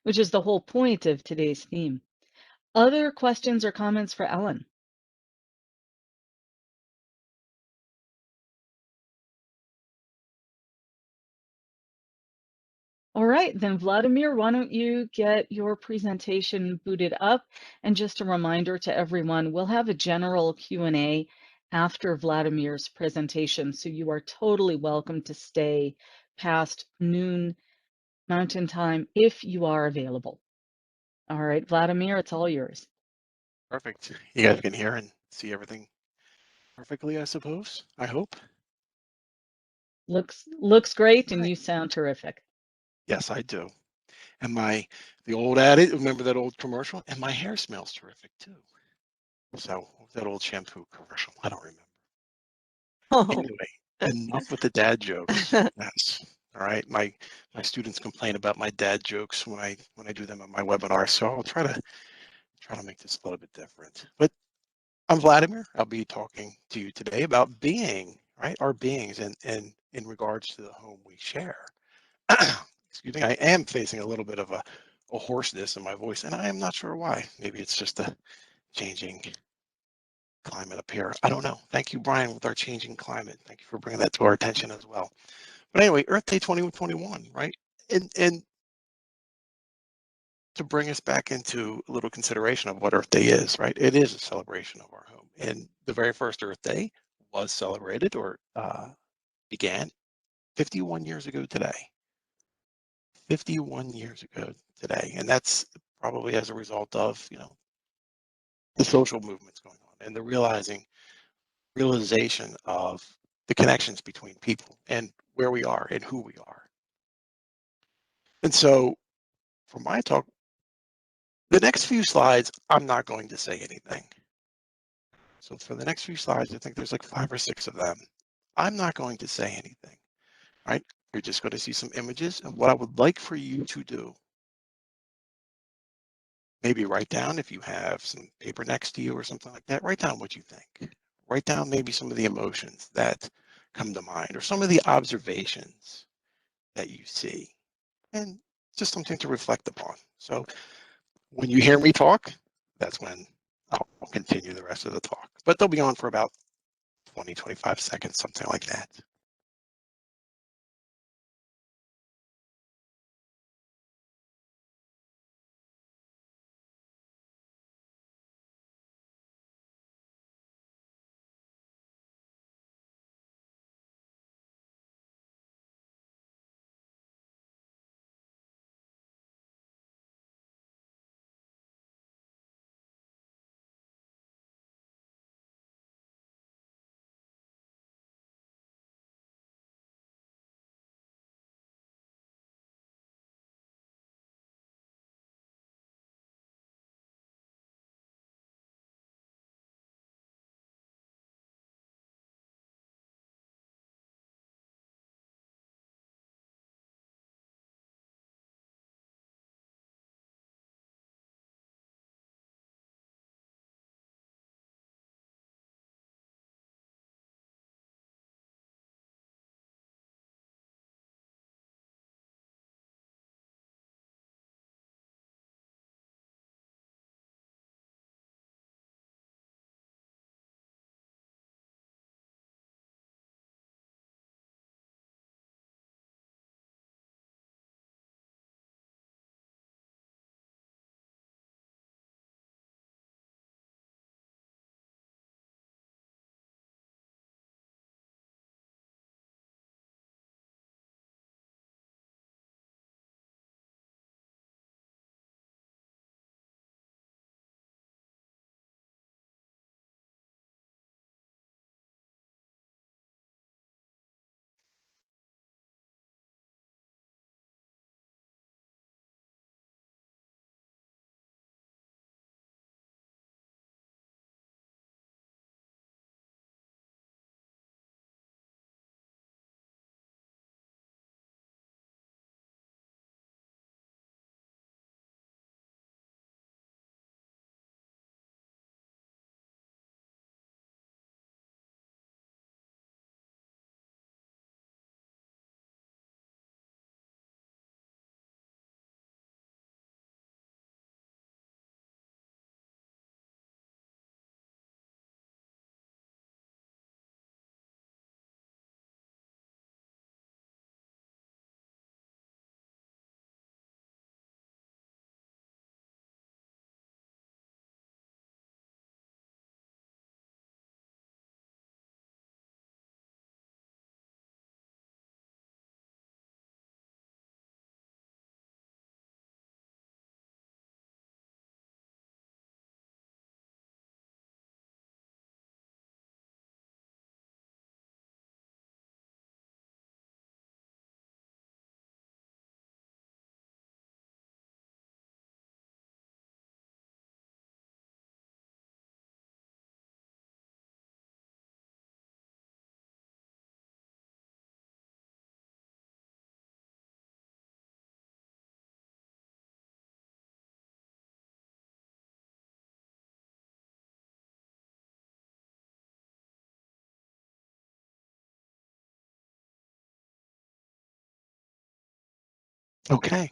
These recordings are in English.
which is the whole point of today's theme. Other questions or comments for Ellen? All right, then Vladimir, why don't you get your presentation booted up? And just a reminder to everyone, we'll have a general Q&A after Vladimir's presentation, so you are totally welcome to stay past noon Mountain Time if you are available. All right, Vladimir, it's all yours. Perfect. You guys can hear and see everything perfectly, I suppose. I hope. Looks great, and Right. you sound terrific. Yes, I do. And the old adage, remember that old commercial? And my hair smells terrific too. So that old shampoo commercial, I don't remember. Oh, Anyway, enough with the dad jokes. Yes. All right. My students complain about my dad jokes when I do them on my webinar. So I'll try to make this a little bit different. But I'm Vladimir. I'll be talking to you today about being, right? Our beings and in regards to the home we share. Excuse me, I am facing a little bit of a hoarseness in my voice, and I am not sure why. Maybe it's just the changing climate up here. I don't know. Thank you, Brian, with our changing climate. Thank you for bringing that to our attention as well. But anyway, Earth Day 2021, right? And to bring us back into a little consideration of what Earth Day is, right? It is a celebration of our home. And the very first Earth Day was celebrated or began 51 years ago today. 51 years ago today. And that's probably as a result of, the social movements going on and the realization of the connections between people and where we are and who we are. And so for my talk, the next few slides, I'm not going to say anything. So for the next few slides, I think there's like 5 or 6 of them. I'm not going to say anything, right? You're just going to see some images. And what I would like for you to do, maybe write down if you have some paper next to you or something like that, write down what you think. Write down maybe some of the emotions that come to mind or some of the observations that you see. And just something to reflect upon. So when you hear me talk, that's when I'll continue the rest of the talk. But they'll be on for about 20, 25 seconds, something like that. Okay.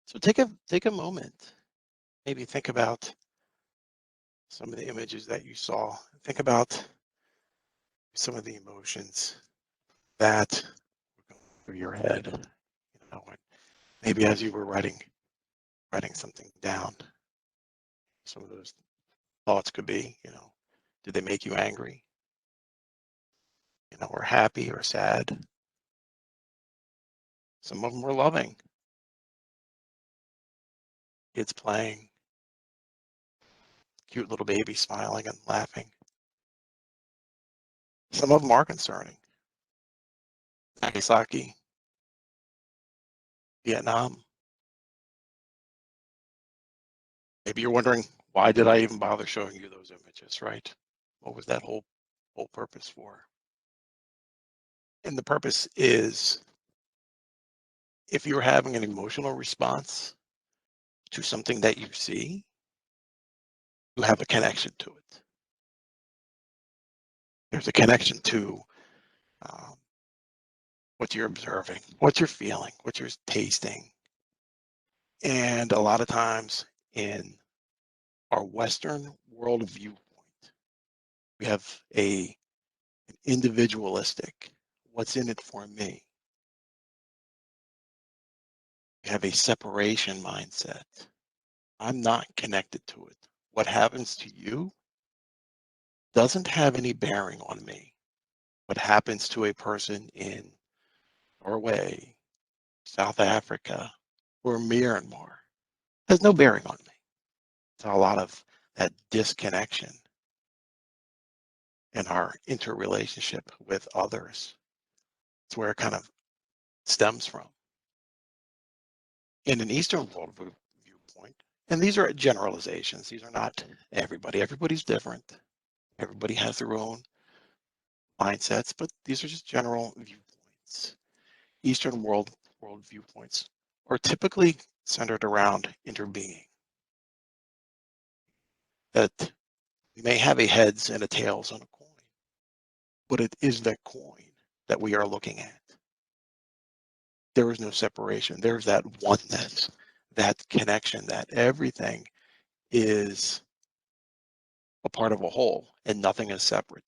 So take a moment. Maybe think about some of the images that you saw. Think about some of the emotions that were going through your head. You know, maybe as you were writing something down, some of those thoughts could be, did they make you angry? Or happy or sad? Some of them were loving. Kids playing, cute little baby smiling and laughing. Some of them are concerning. Nagasaki, Vietnam. Maybe you're wondering, why did I even bother showing you those images, right? What was that whole purpose for? And the purpose is, if you're having an emotional response to something that you see, you have a connection to it. There's a connection to what you're observing, what you're feeling, what you're tasting. And a lot of times in our Western world viewpoint, we have an individualistic, what's in it for me? We have a separation mindset. I'm not connected to it. What happens to you doesn't have any bearing on me. What happens to a person in Norway, South Africa, or Myanmar has no bearing on me. So a lot of that disconnection in our interrelationship with others. It's where it kind of stems from. In an Eastern world viewpoint, and these are generalizations, these are not everybody. Everybody's different. Everybody has their own mindsets, but these are just general viewpoints. Eastern world viewpoints are typically centered around interbeing. That we may have a heads and a tails on a coin, but it is that coin that we are looking at. There is no separation. There's that oneness, that connection, that everything is a part of a whole and nothing is separate.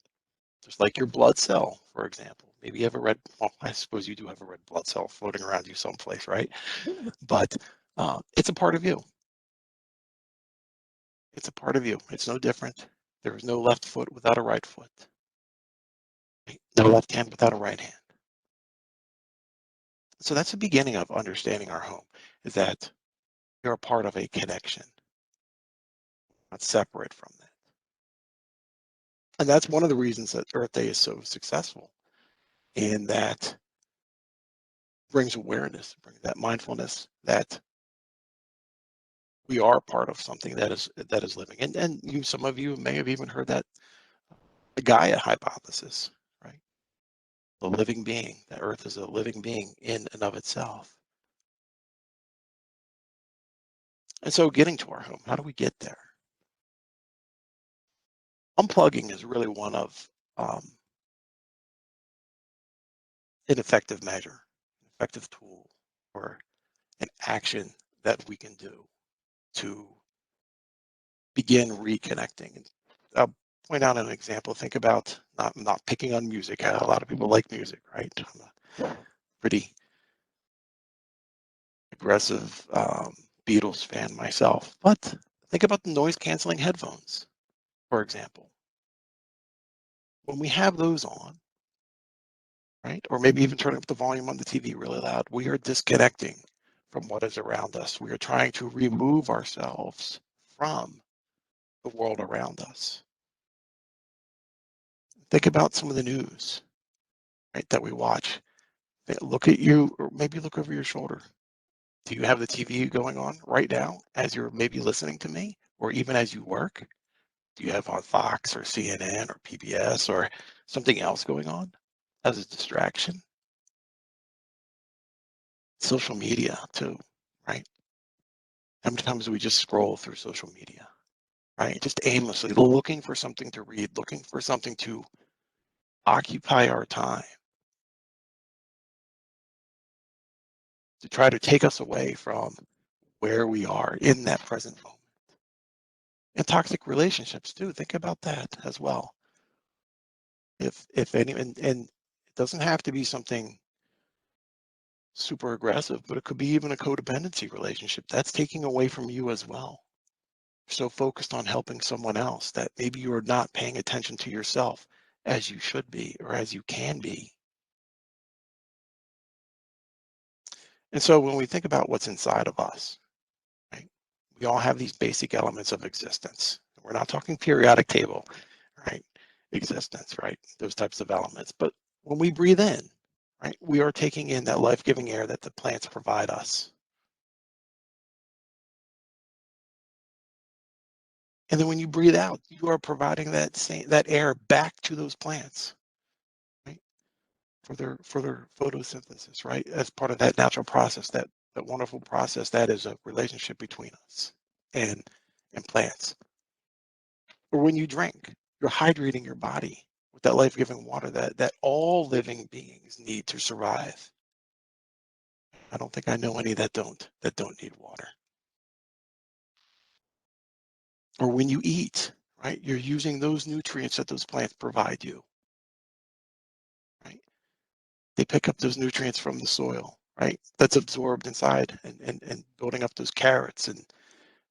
Just like your blood cell, for example. Maybe you have a red, well, I suppose you do have a red blood cell floating around you someplace, right? But it's a part of you. It's a part of you. It's no different. There is no left foot without a right foot. No left hand without a right hand. So that's the beginning of understanding our home, is that you're a part of a connection, not separate from that. And that's one of the reasons that Earth Day is so successful, in that brings awareness, brings that mindfulness that we are part of something that is living. And some of you may have even heard that the Gaia hypothesis, right? The living being, that Earth is a living being in and of itself. And so getting to our home, how do we get there? Unplugging is really one of an effective measure, an effective tool, or an action that we can do to begin reconnecting. And I'll point out an example. Think about, not picking on music. A lot of people like music, right? I'm a pretty aggressive Beatles fan myself, but think about the noise canceling headphones, for example. When we have those on, right, or maybe even turning up the volume on the TV really loud, we are disconnecting from what is around us. We are trying to remove ourselves from the world around us. Think about some of the news, right, that we watch. Look at you, or maybe look over your shoulder. Do you have the TV going on right now as you're maybe listening to me, or even as you work? Do you have on Fox or CNN or PBS or something else going on as a distraction? Social media too, right? How many times do we just scroll through social media, right? Just aimlessly looking for something to read, looking for something to occupy our time. to try to take us away from where we are in that present moment. And toxic relationships too, think about that as well. If any, and it doesn't have to be something super aggressive, but it could be even a codependency relationship. That's taking away from you as well. So focused on helping someone else that maybe you're not paying attention to yourself as you should be or as you can be. And so when we think about what's inside of us, right, we all have these basic elements of existence. We're not talking periodic table, right? Existence, right? Those types of elements. But when we breathe in, right, we are taking in that life-giving air that the plants provide us. And then when you breathe out, you are providing that air back to those plants, right? For their photosynthesis, right? As part of that natural process, that wonderful process that is a relationship between us and plants. Or when you drink, you're hydrating your body with that life-giving water that all living beings need to survive. I don't think I know any that don't need water. Or when you eat, right, you're using those nutrients that those plants provide you, right? They pick up those nutrients from the soil, right? That's absorbed inside and building up those carrots and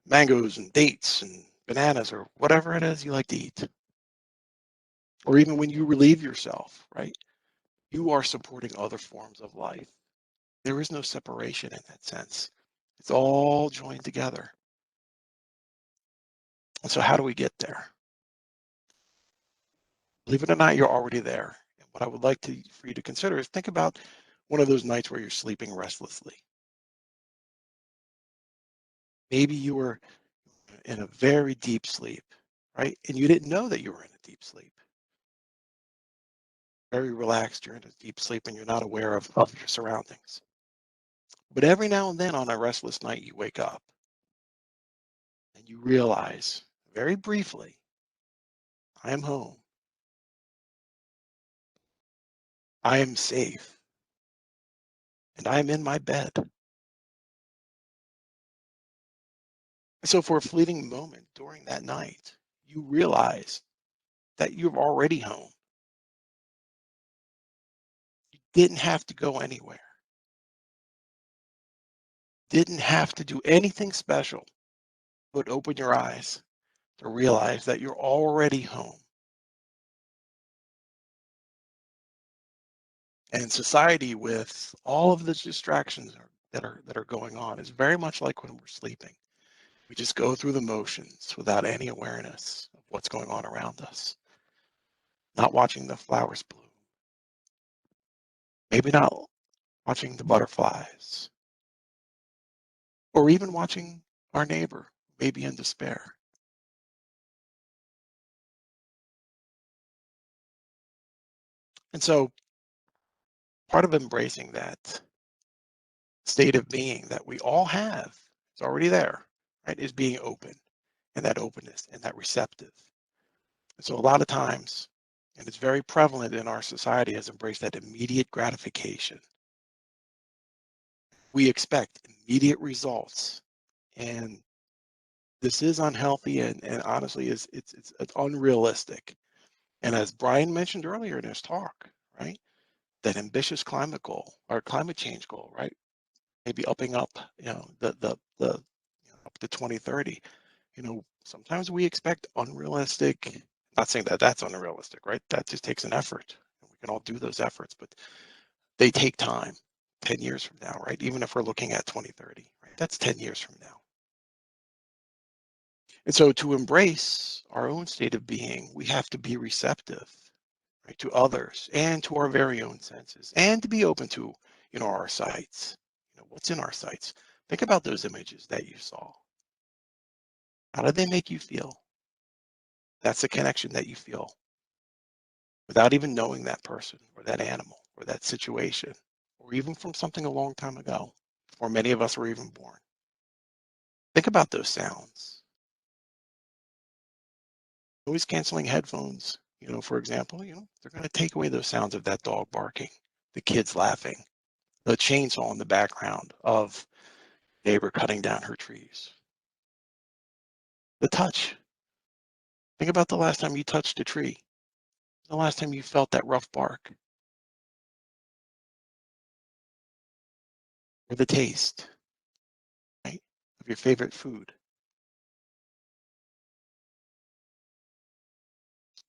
mangoes and dates and bananas or whatever it is you like to eat. Or even when you relieve yourself, right? You are supporting other forms of life. There is no separation in that sense. It's all joined together. And so how do we get there? Believe it or not, you're already there. And what I would like for you to consider is think about one of those nights where you're sleeping restlessly. Maybe you were in a very deep sleep, right? And you didn't know that you were in a deep sleep. Very relaxed, you're in a deep sleep and you're not aware of your surroundings. But every now and then on a restless night, you wake up and you realize very briefly, I am home. I am safe. And I am in my bed. So for a fleeting moment during that night, you realize that you're already home. You didn't have to go anywhere. Didn't have to do anything special, but open your eyes to realize that you're already home. And society, with all of the distractions that are going on, is very much like when we're sleeping. We just go through the motions without any awareness of what's going on around us. Not watching the flowers bloom. Maybe not watching the butterflies, or even watching our neighbor, maybe in despair. And so part of embracing that state of being that we all have, it's already there, right, is being open, and that openness and that receptive. And so a lot of times, and it's very prevalent in our society, has embraced that immediate gratification. We expect immediate results, and this is unhealthy and honestly it's unrealistic. And as Brian mentioned earlier in his talk, right, that ambitious climate goal or climate change goal, right, maybe upping up, up to 2030. Sometimes we expect unrealistic. Not saying that that's unrealistic, right? That just takes an effort. We can all do those efforts, but they take time. 10 years from now, right? Even if we're looking at 2030, right? That's 10 years from now. And so to embrace our own state of being, we have to be receptive, right, to others and to our very own senses, and to be open to, our sights. What's in our sights? Think about those images that you saw. How did they make you feel? That's the connection that you feel without even knowing that person or that animal or that situation, or even from something a long time ago, before many of us were even born. Think about those sounds. Noise canceling headphones, for example, they're going to take away those sounds of that dog barking, the kids laughing, the chainsaw in the background of neighbor cutting down her trees. The touch. Think about the last time you touched a tree, the last time you felt that rough bark, or the taste, right, of your favorite food,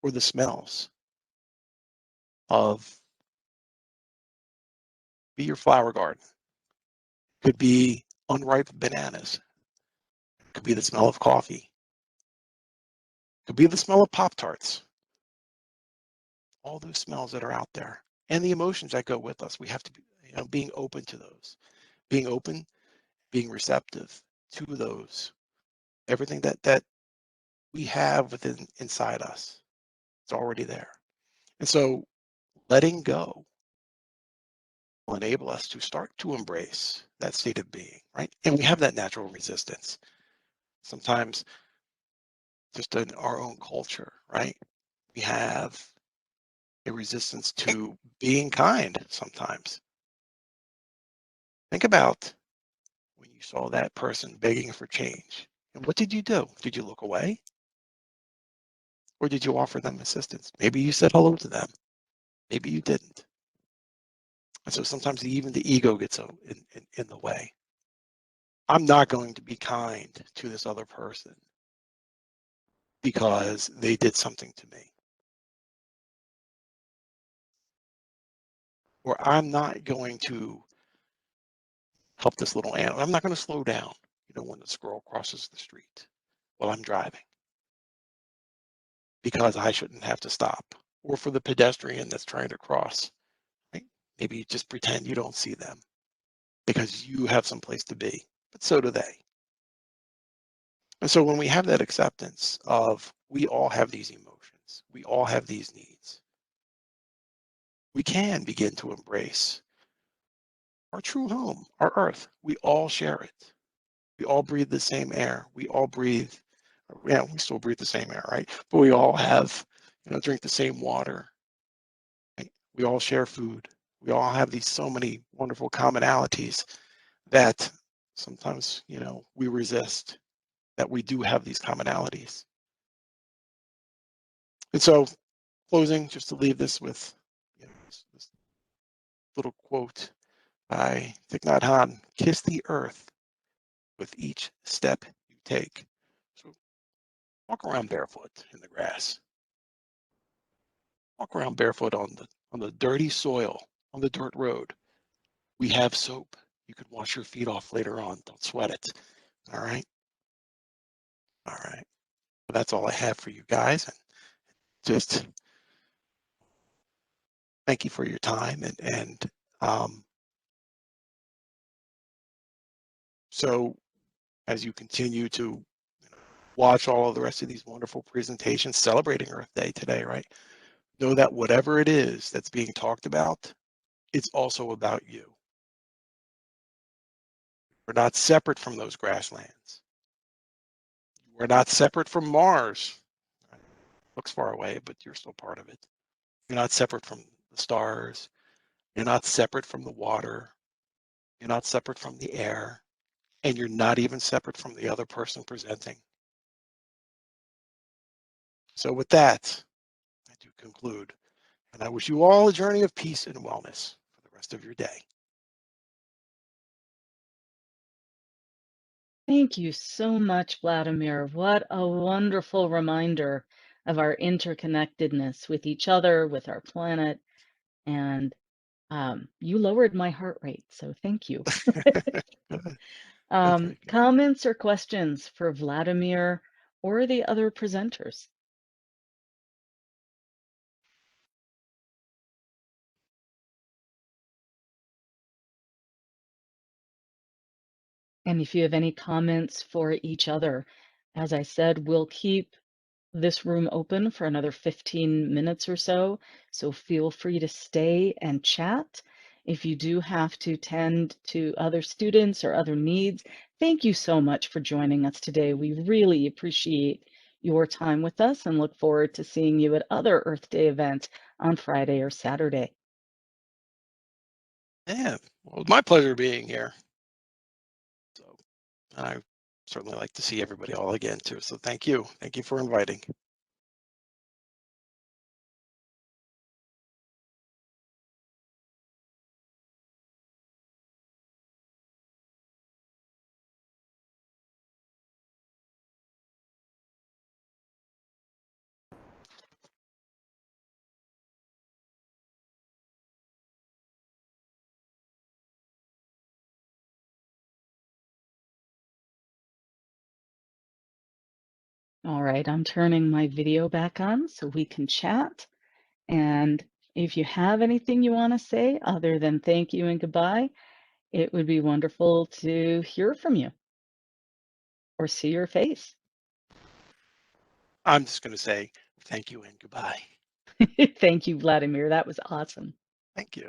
or the smells of, be your flower garden, could be unripe bananas, could be the smell of coffee, could be the smell of Pop-Tarts, all those smells that are out there, and the emotions that go with us. We have to be, being open to those, being open, being receptive to those, everything that we have within inside us. It's already there. And so letting go will enable us to start to embrace that state of being, right? And we have that natural resistance. Sometimes just in our own culture, right? We have a resistance to being kind sometimes. Think about when you saw that person begging for change. And what did you do? Did you look away? Or did you offer them assistance? Maybe you said hello to them. Maybe you didn't. And so sometimes even the ego gets in the way. I'm not going to be kind to this other person because they did something to me. Or I'm not going to help this little animal. I'm not going to slow down, when the squirrel crosses the street while I'm driving because I shouldn't have to stop. Or for the pedestrian that's trying to cross, right? Maybe you just pretend you don't see them because you have some place to be, but so do they. And so when we have that acceptance of we all have these emotions, we all have these needs, we can begin to embrace our true home, our earth. We all share it. We all breathe the same air. We all breathe, we still breathe the same air, right? But we all have, drink the same water. Right? We all share food. We all have these so many wonderful commonalities that sometimes, we resist that we do have these commonalities. And so closing, just to leave this with this little quote by Thich Nhat Hanh: kiss the earth with each step you take. So walk around barefoot in the grass. Walk around barefoot on the dirty soil, on the dirt road. We have soap. You can wash your feet off later on. Don't sweat it. All right. All right. Well, that's all I have for you guys. And just thank you for your time. And so as you continue to watch all of the rest of these wonderful presentations celebrating Earth Day today, right? Know that whatever it is that's being talked about, it's also about you. We're not separate from those grasslands. We're not separate from Mars. Looks far away, but you're still part of it. You're not separate from the stars. You're not separate from the water. You're not separate from the air. And you're not even separate from the other person presenting. So with that, I do conclude. And I wish you all a journey of peace and wellness for the rest of your day. Thank you so much, Vladimir. What a wonderful reminder of our interconnectedness with each other, with our planet, and you lowered my heart rate, so thank you. Thank you. Comments or questions for Vladimir or the other presenters? And if you have any comments for each other, as I said, we'll keep this room open for another 15 minutes or so, so feel free to stay and chat. If you do have to tend to other students or other needs, thank you so much for joining us today. We really appreciate your time with us and look forward to seeing you at other Earth Day events on Friday or Saturday. Yeah, well, it's my pleasure being here. So, and I certainly like to see everybody all again too. So thank you for inviting. All right, I'm turning my video back on so we can chat. And if you have anything you want to say other than thank you and goodbye, it would be wonderful to hear from you or see your face. I'm just going to say thank you and goodbye. Thank you, Vladimir. That was awesome. Thank you.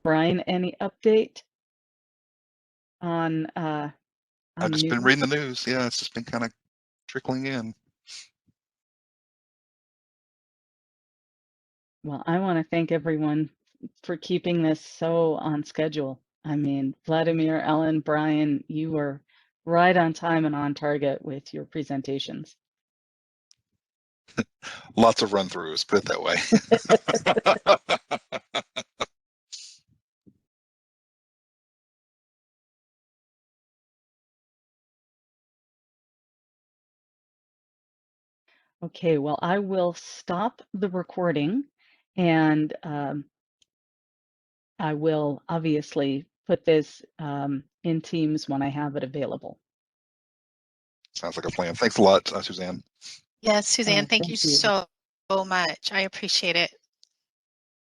Brian, any update on I've just been news? reading the news. Yeah, it's just been kind of trickling in. Well, I want to thank everyone for keeping this so on schedule. I mean, Vladimir, Ellen, Brian, you were right on time and on target with your presentations. Lots of run-throughs, put it that way. Okay, well, I will stop the recording and I will obviously put this in Teams when I have it available. Sounds like a plan. Thanks a lot, Suzanne. Yes, Suzanne, thank you thank you. so much. I appreciate it.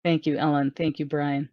Thank you, Ellen. Thank you, Brian.